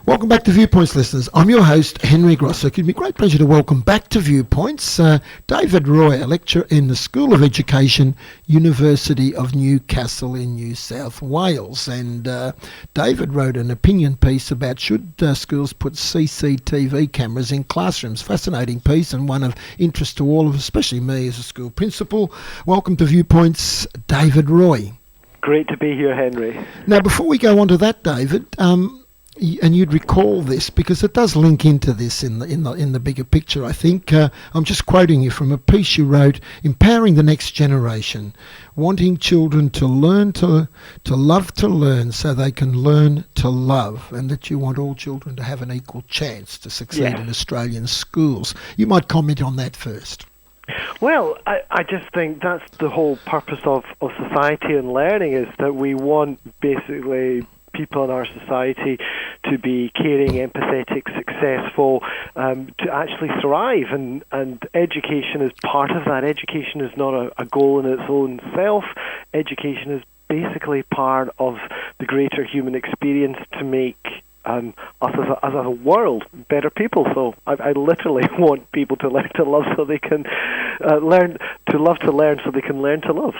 Welcome back to Viewpoints, listeners. I'm your host, Henry Grossek. It'd be a great pleasure to welcome back to Viewpoints David Roy, a lecturer in the School of Education, University of Newcastle in New South Wales. And David wrote an opinion piece about should schools put CCTV cameras in classrooms. Fascinating piece and one of interest to all of us, especially me as a school principal. Welcome to Viewpoints, David Roy. Great to be here, Henry. Now, before we go on to that, David, and you'd recall this because it does link into this in the bigger picture, I think. I'm just quoting you from a piece you wrote, empowering the next generation, wanting children to learn to love to learn so they can learn to love, and that you want all children to have an equal chance to succeed in Australian schools. You might comment on that first. Well, I just think that's the whole purpose of society and learning, is that we want basically people in our society to be caring, empathetic, successful, to actually thrive, and education is part of that. Education is not a goal in its own self. Education is basically part of the greater human experience to make us as a world better people. So I literally want people to learn to love so they can learn to learn so they can learn to love.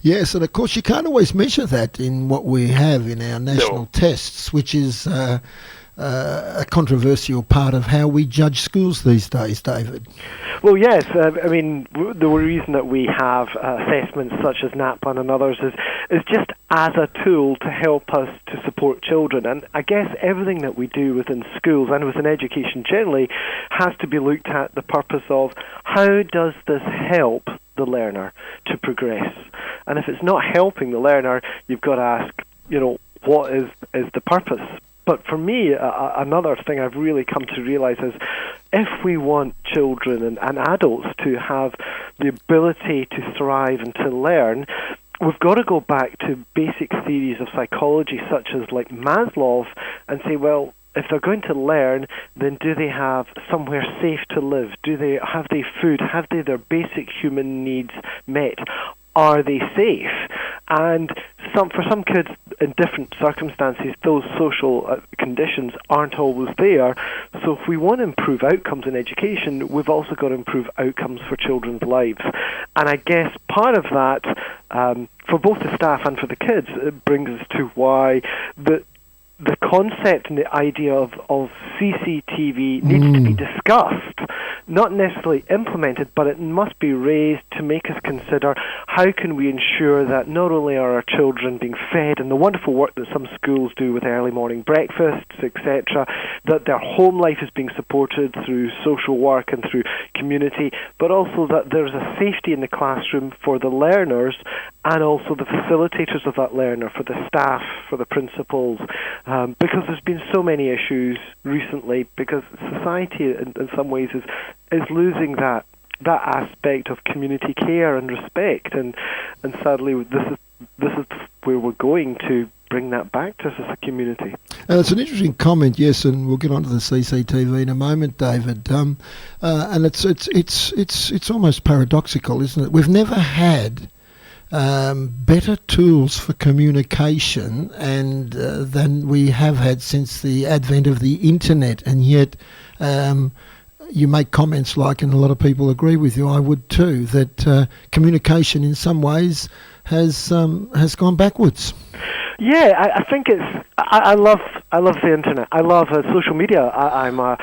Yes, and of course you can't always measure that in what we have in our national tests, which is a controversial part of how we judge schools these days, David. Well, yes. I mean, the reason that we have assessments such as NAPLAN and others is just as a tool to help us to support children. And I guess everything that we do within schools and within education generally has to be looked at the purpose of how does this help the learner to progress. And if it's not helping the learner, you've got to ask, what is the purpose? But for me, another thing I've really come to realize is if we want children and adults to have the ability to thrive and to learn, we've got to go back to basic theories of psychology such as like Maslow and say, well, if they're going to learn, then do they have somewhere safe to live? Have they food? Have they their basic human needs met? Are they safe? And for some kids in different circumstances, those social conditions aren't always there. So if we want to improve outcomes in education, we've also got to improve outcomes for children's lives. And I guess part of that, for both the staff and for the kids, it brings us to why the concept and the idea of CCTV needs to be discussed, not necessarily implemented, but it must be raised to make us consider how can we ensure that not only are our children being fed and the wonderful work that some schools do with early morning breakfasts, etc., that their home life is being supported through social work and through community, but also that there's a safety in the classroom for the learners and also the facilitators of that learner, for the staff, for the principals, because there's been so many issues recently, because society in some ways is losing that aspect of community care and respect, and sadly this is where we're going to bring that back to us as a community. And it's an interesting comment, yes, and we'll get onto the CCTV in a moment, David. And it's almost paradoxical, isn't it? We've never had better tools for communication and than we have had since the advent of the internet, and yet you make comments like, and a lot of people agree with you, I would too, that communication in some ways has gone backwards. Yeah, I think I love the internet. I love social media. I'm a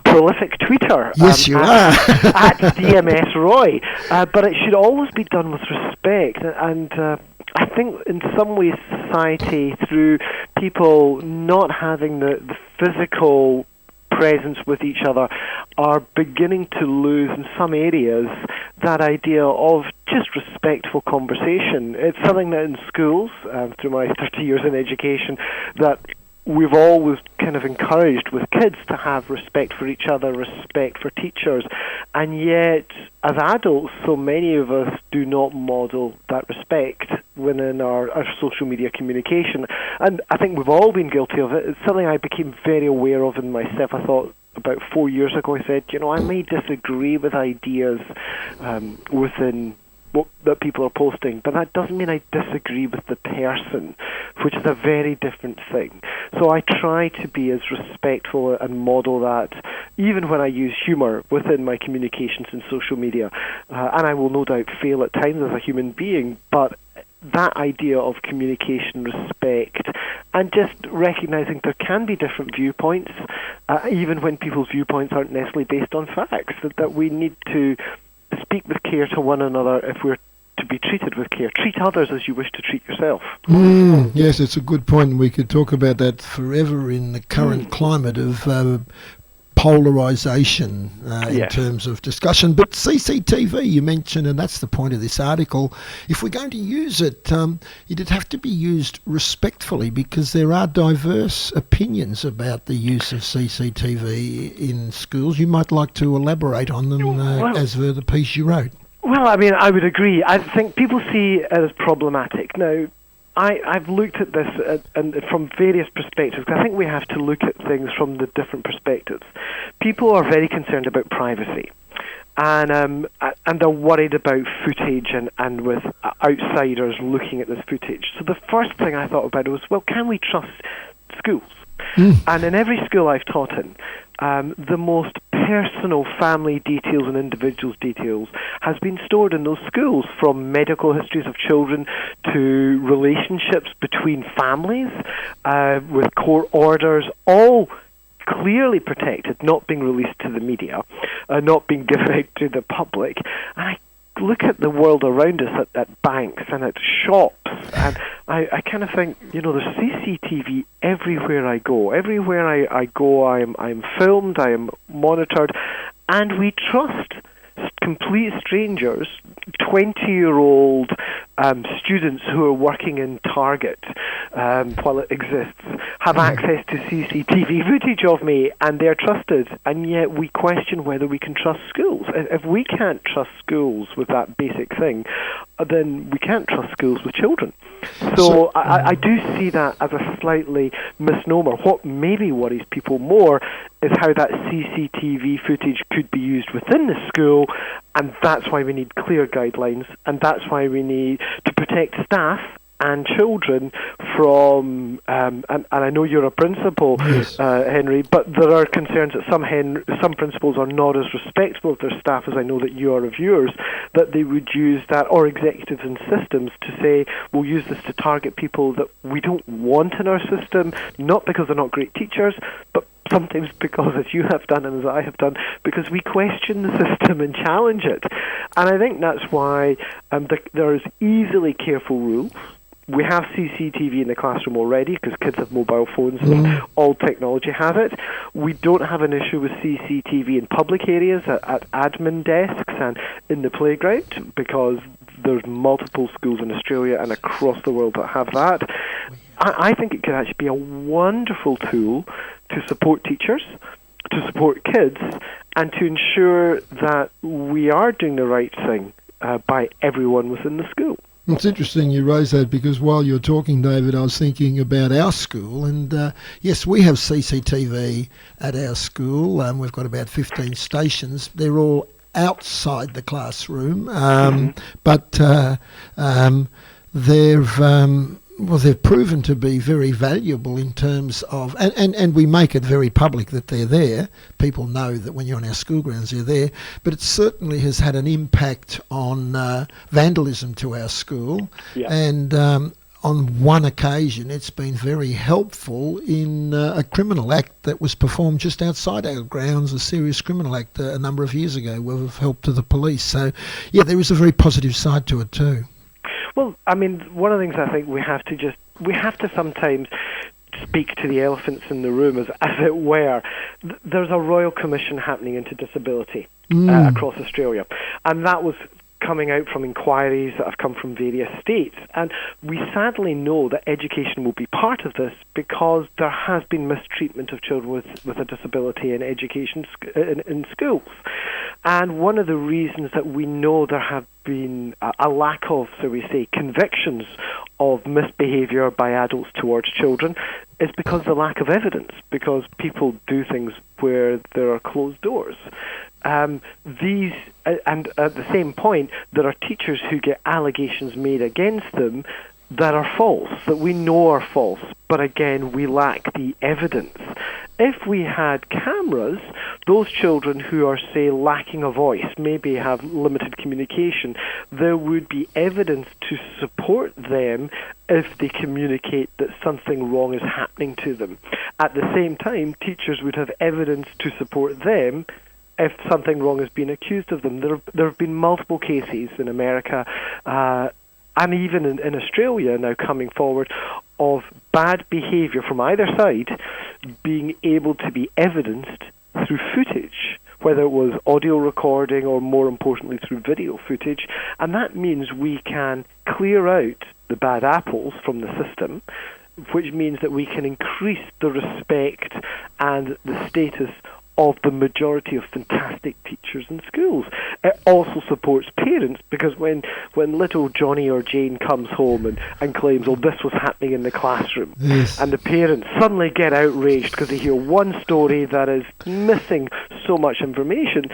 prolific tweeter. Yes, you are. At DMS Roy. But it should always be done with respect. And I think in some ways society, through people not having the physical presence with each other, are beginning to lose in some areas that idea of just respectful conversation. It's something that in schools, through my 30 years in education, that we've always kind of encouraged with kids to have respect for each other, respect for teachers, and yet as adults so many of us do not model that respect within our social media communication, and I think we've all been guilty of it. It's something I became very aware of in myself. I thought about 4 years ago, I said, I may disagree with ideas within that people are posting, but that doesn't mean I disagree with the person, which is a very different thing. So I try to be as respectful and model that, even when I use humour within my communications in social media. And I will no doubt fail at times as a human being, but that idea of communication, respect, and just recognising there can be different viewpoints, even when people's viewpoints aren't necessarily based on facts, that we need to speak with care to one another if we're to be treated with care. Treat others as you wish to treat yourself. Yes, it's a good point. We could talk about that forever in the current climate of polarisation in terms of discussion. But CCTV, you mentioned, and that's the point of this article, if we're going to use it, it'd have to be used respectfully, because there are diverse opinions about the use of CCTV in schools. You might like to elaborate on them as per the piece you wrote. Well, I mean, I would agree. I think people see it as problematic. Now, I've looked at this and from various perspectives. I think we have to look at things from the different perspectives. People are very concerned about privacy, and they're worried about footage and with outsiders looking at this footage. So the first thing I thought about was, well, can we trust schools? And in every school I've taught in, the most personal family details and individuals' details has been stored in those schools, from medical histories of children to relationships between families, with court orders, all clearly protected, not being released to the media, not being given out to the public. And I look at the world around us, at banks and at shops, and I kind of think, there's CCTV everywhere I go. Everywhere I go, I'm filmed, I am monitored, and we trust complete strangers, 20-year-old students who are working in Target while it exists, have access to CCTV footage of me, and they're trusted, and yet we question whether we can trust schools. If we can't trust schools with that basic thing, then we can't trust schools with children. So I do see that as a slightly misnomer. What maybe worries people more is how that CCTV footage could be used within the school, and that's why we need clear guidelines, and that's why we need to protect staff and children from, and I know you're a principal, yes, Henry, but there are concerns that some principals are not as respectful of their staff as I know that you are of yours, that they would use that, or executives in systems, to say, we'll use this to target people that we don't want in our system, not because they're not great teachers, but sometimes because, as you have done and as I have done, because we question the system and challenge it. And I think that's why there is easily careful rules. We have CCTV in the classroom already because kids have mobile phones and all technology has it. We don't have an issue with CCTV in public areas, at admin desks and in the playground, because there's multiple schools in Australia and across the world that have that. I think it could actually be a wonderful tool to support teachers, to support kids, and to ensure that we are doing the right thing by everyone within the school. It's interesting you raise that, because while you're talking, David, I was thinking about our school, and yes, we have CCTV at our school. We've got about 15 stations. They're all outside the classroom, but they've proven to be very valuable in terms of, and we make it very public that they're there. People know that when you're on our school grounds, they're there. But it certainly has had an impact on vandalism to our school. Yeah. And on one occasion, it's been very helpful in a criminal act that was performed just outside our grounds, a serious criminal act a number of years ago, with help to the police. So, yeah, there is a very positive side to it too. Well, I mean, one of the things I think we have to sometimes speak to the elephants in the room, as it were. There's a Royal Commission happening into disability across Australia, and that was coming out from inquiries that have come from various states. And we sadly know that education will be part of this, because there has been mistreatment of children with a disability in education in schools. And one of the reasons that we know there have been a lack of, so we say, convictions of misbehaviour by adults towards children is because of the lack of evidence, because people do things where there are closed doors. And at the same point, there are teachers who get allegations made against them that are false, that we know are false, but again, we lack the evidence. If we had cameras, those children who are, say, lacking a voice, maybe have limited communication, there would be evidence to support them if they communicate that something wrong is happening to them. At the same time, teachers would have evidence to support them if something wrong is being accused of them. There have been multiple cases in America and even in Australia now coming forward of bad behaviour from either side being able to be evidenced through footage, whether it was audio recording or, more importantly, through video footage. And that means we can clear out the bad apples from the system, which means that we can increase the respect and the status of the majority of fantastic teachers in schools. It also supports parents, because when little Johnny or Jane comes home and claims, oh, this was happening in the classroom, Yes. and the parents suddenly get outraged because they hear one story that is missing so much information,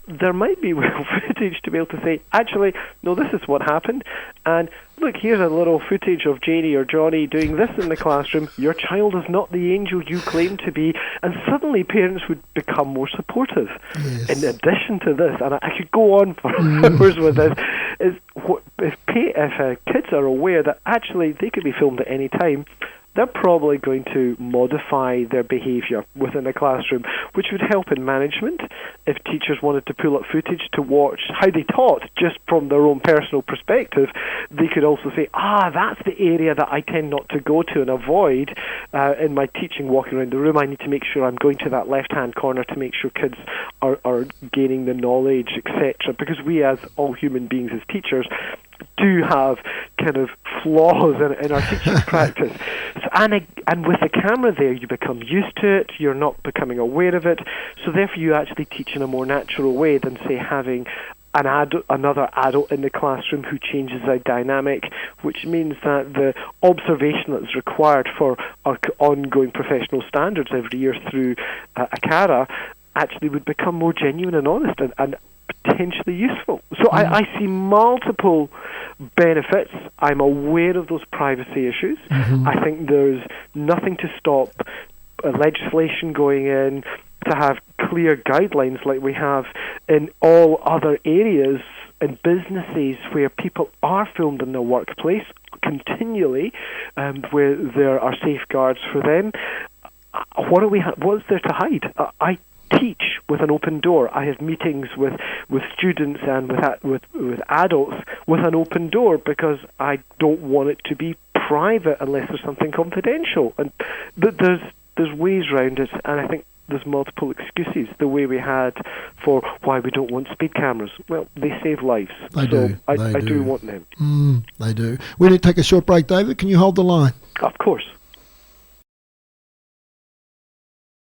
there might be footage to be able to say, actually, no, this is what happened, and look, here's a little footage of Janie or Johnny doing this in the classroom. Your child is not the angel you claim to be. And suddenly parents would become more supportive. Yes. In addition to this, and I could go on for hours with this, is if kids are aware that actually they could be filmed at any time, they're probably going to modify their behaviour within a classroom, which would help in management. If teachers wanted to pull up footage to watch how they taught just from their own personal perspective, they could also say, that's the area that I tend not to go to and avoid in my teaching, walking around the room. I need to make sure I'm going to that left-hand corner to make sure kids are gaining the knowledge, etc. Because we, as all human beings as teachers, do have kind of flaws in our teaching practice. So, and with the camera there, you become used to it, you're not becoming aware of it, so therefore you actually teach in a more natural way than, say, having another adult in the classroom who changes the dynamic, which means that the observation that's required for our ongoing professional standards every year through ACARA actually would become more genuine and honest and potentially useful. So I see multiple benefits. I'm aware of those privacy issues. Mm-hmm. I think there's nothing to stop legislation going in to have clear guidelines like we have in all other areas in businesses where people are filmed in their workplace continually, where there are safeguards for them. What's there to hide? I teach with an open door. I have meetings with students and with adults with an open door because I don't want it to be private unless there's something confidential. And there's ways around it, and I think there's multiple excuses, the way we had for why we don't want speed cameras. Well, they save lives. I do want them. They do. We need to take a short break, David. Can you hold the line? Of course.